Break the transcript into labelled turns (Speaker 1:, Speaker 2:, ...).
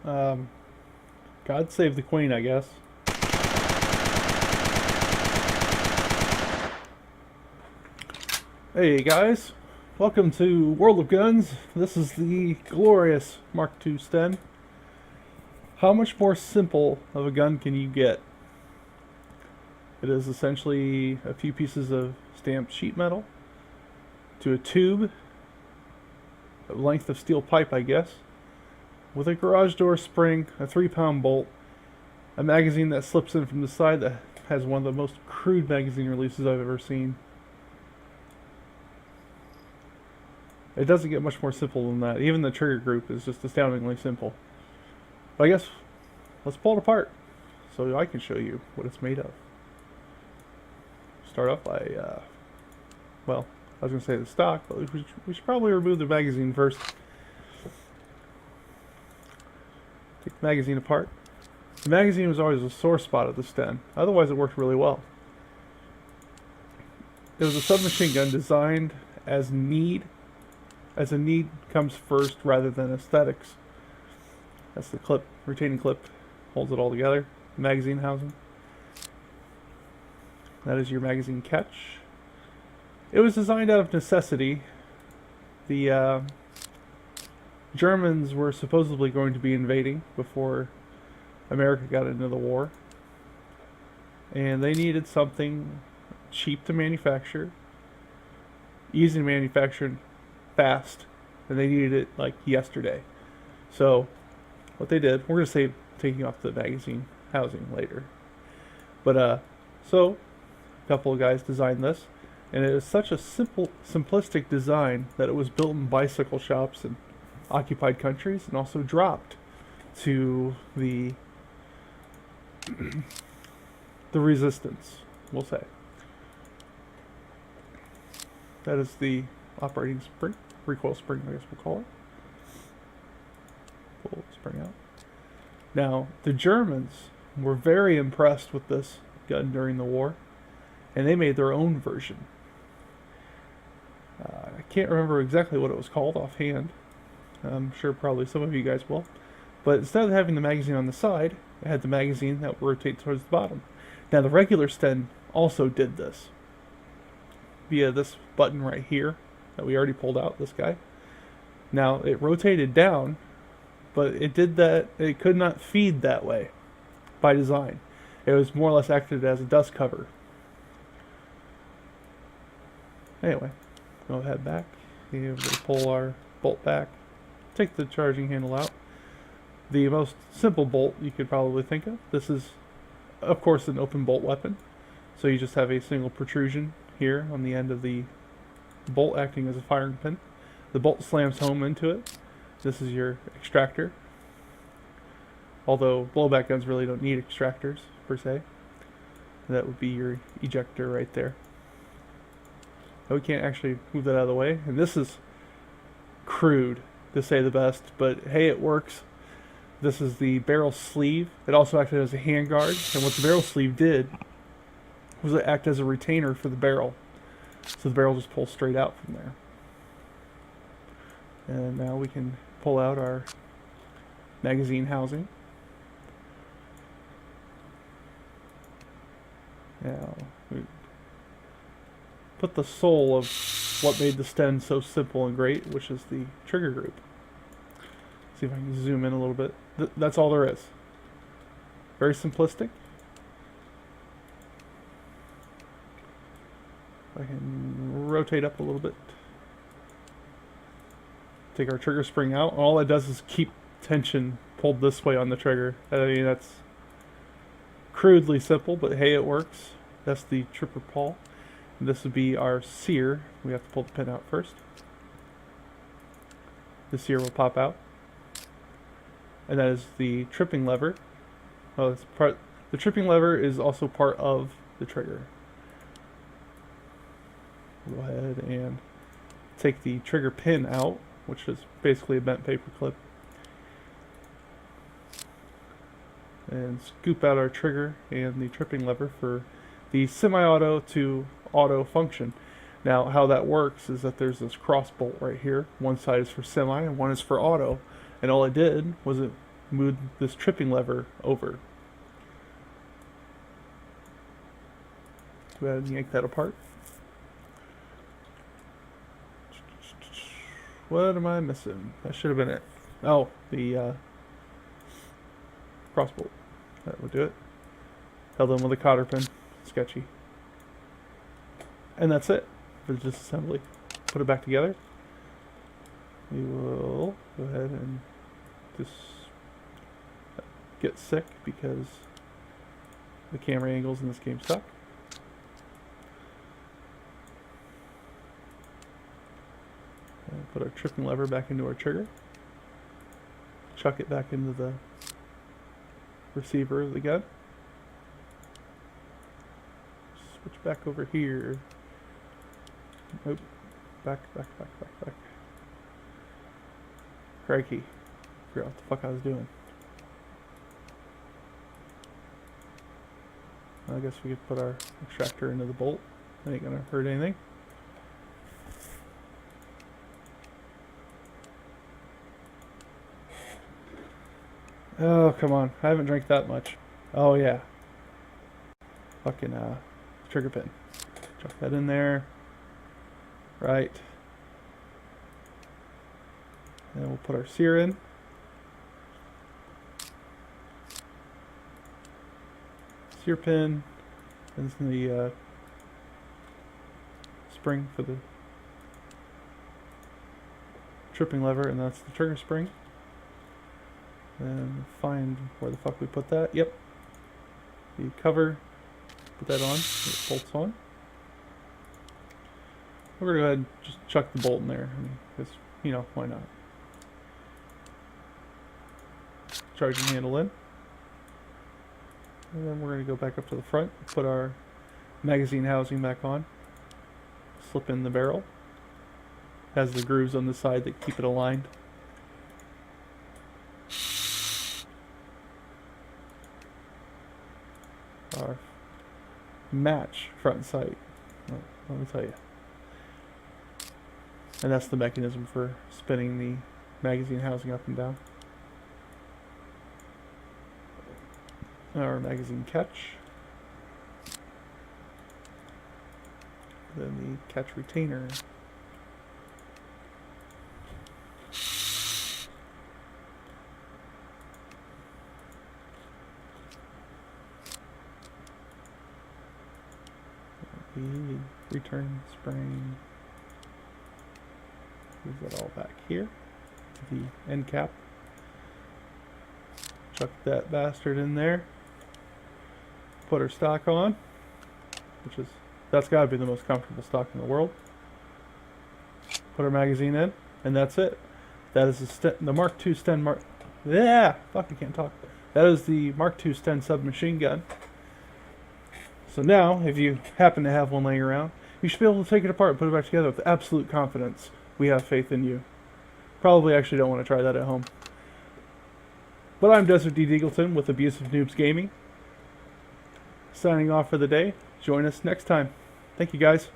Speaker 1: Um, God save the Queen, I guess. Hey guys, welcome to World of Guns. This is the glorious Mark II Sten. How much more simple of a gun can you get? It is essentially a few pieces of stamped sheet metal to a tube, a length of steel pipe, I guess, with a garage door spring, a 3-pound bolt, a magazine that slips in from the side that has one of the most crude magazine releases I've ever seen. It doesn't get much more simple than that. Even the trigger group is just astoundingly simple. But I guess let's pull it apart so I can show you what it's made of. Start off by, well, I was going to say the stock, but we should probably remove the magazine first. Take the magazine apart. The magazine was always a sore spot of the Sten. Otherwise, it worked really well. It was a submachine gun designed as need. As a need comes first rather than aesthetics. That's the clip, retaining clip, holds it all together. Magazine housing. That is your magazine catch. It was designed out of necessity. The Germans were supposedly going to be invading before America got into the war. And they needed something cheap to manufacture, easy to manufacture, fast, and they needed it like yesterday. So what they did, we're going to save taking off the magazine housing later. But so a couple of guys designed this, and it is such a simplistic design that it was built in bicycle shops in occupied countries and also dropped to the the resistance, we'll say. That is the operating spring, recoil spring, I guess we'll call it. Pull the spring out. Now, the Germans were very impressed with this gun during the war, and they made their own version. I can't remember exactly what it was called offhand. I'm sure probably some of you guys will. But instead of having the magazine on the side, it had the magazine that would rotate towards the bottom. Now, the regular Sten also did this via this button right here that we already pulled out, this guy. Now, it rotated down, but it did that, it could not feed that way by design. It was more or less acted as a dust cover. Anyway, go ahead back. We'll pull our bolt back, take the charging handle out. The most simple bolt you could probably think of. This is, of course, an open bolt weapon. So you just have a single protrusion here on the end of the bolt acting as a firing pin. The bolt slams home into it. This is your extractor. Although blowback guns really don't need extractors per se. That would be your ejector right there. Now we can't actually move that out of the way. And this is crude, to say the best, but hey, it works. This is the barrel sleeve. It also acted as a handguard, and what the barrel sleeve did was it act as a retainer for the barrel. So the barrel just pulls straight out from there. And now we can pull out our magazine housing. Now, we put the soul of what made the Sten so simple and great, which is the trigger group. See if I can zoom in a little bit. That's all there is. Very simplistic. I can rotate up a little bit. Take our trigger spring out. All it does is keep tension pulled this way on the trigger. I mean, that's crudely simple, but hey, it works. That's the tripper pull. And this would be our sear. We have to pull the pin out first. The sear will pop out. And that is the tripping lever. Oh, it's part. The tripping lever is also part of the trigger. Go ahead and take the trigger pin out, which is basically a bent paper clip, and scoop out our trigger and the tripping lever for the semi-auto to auto function. Now, how that works is that there's this cross bolt right here. One side is for semi and one is for auto. And all it did was it move this tripping lever over. Go ahead and yank that apart. What am I missing? That should have been it. Oh, the crossbolt. That would do it. Held in with a cotter pin. Sketchy. And that's it for the disassembly. Put it back together. We will go ahead and just get sick because the camera angles in this game suck. And put our tripping lever back into our trigger. Chuck it back into the receiver of the gun. Switch back over here. Nope. Back. Crikey. Forgot what the fuck I was doing. I guess we could put our extractor into the bolt. That ain't gonna hurt anything. Oh, come on. I haven't drank that much. Oh, yeah. Fucking, trigger pin. Chuck that in there. Right. And we'll put our sear in. Sear pin. And the, spring for the tripping lever, and that's the trigger spring. And find where the fuck we put that. Yep. The cover. Put that on. It bolts on. We're gonna go ahead and just chuck the bolt in there. Because, you know, why not? Charging handle in. And then we're gonna go back up to the front. Put our magazine housing back on. Slip in the barrel. Has the grooves on the side that keep it aligned. Our match front sight. Well, let me tell you. And that's the mechanism for spinning the magazine housing up and down. Our magazine catch. Then the catch retainer. The return spring. Move that all back here to the end cap. Chuck that bastard in there. Put our stock on, that's got to be the most comfortable stock in the world. Put our magazine in, and that's it. That is the Mark II Sten I can't talk. That is the Mark II Sten submachine gun. So now, if you happen to have one laying around, you should be able to take it apart and put it back together with absolute confidence. We have faith in you. Probably actually don't want to try that at home. But I'm Desert D. Deagleton with Abusive Noobs Gaming. Signing off for the day. Join us next time. Thank you, guys.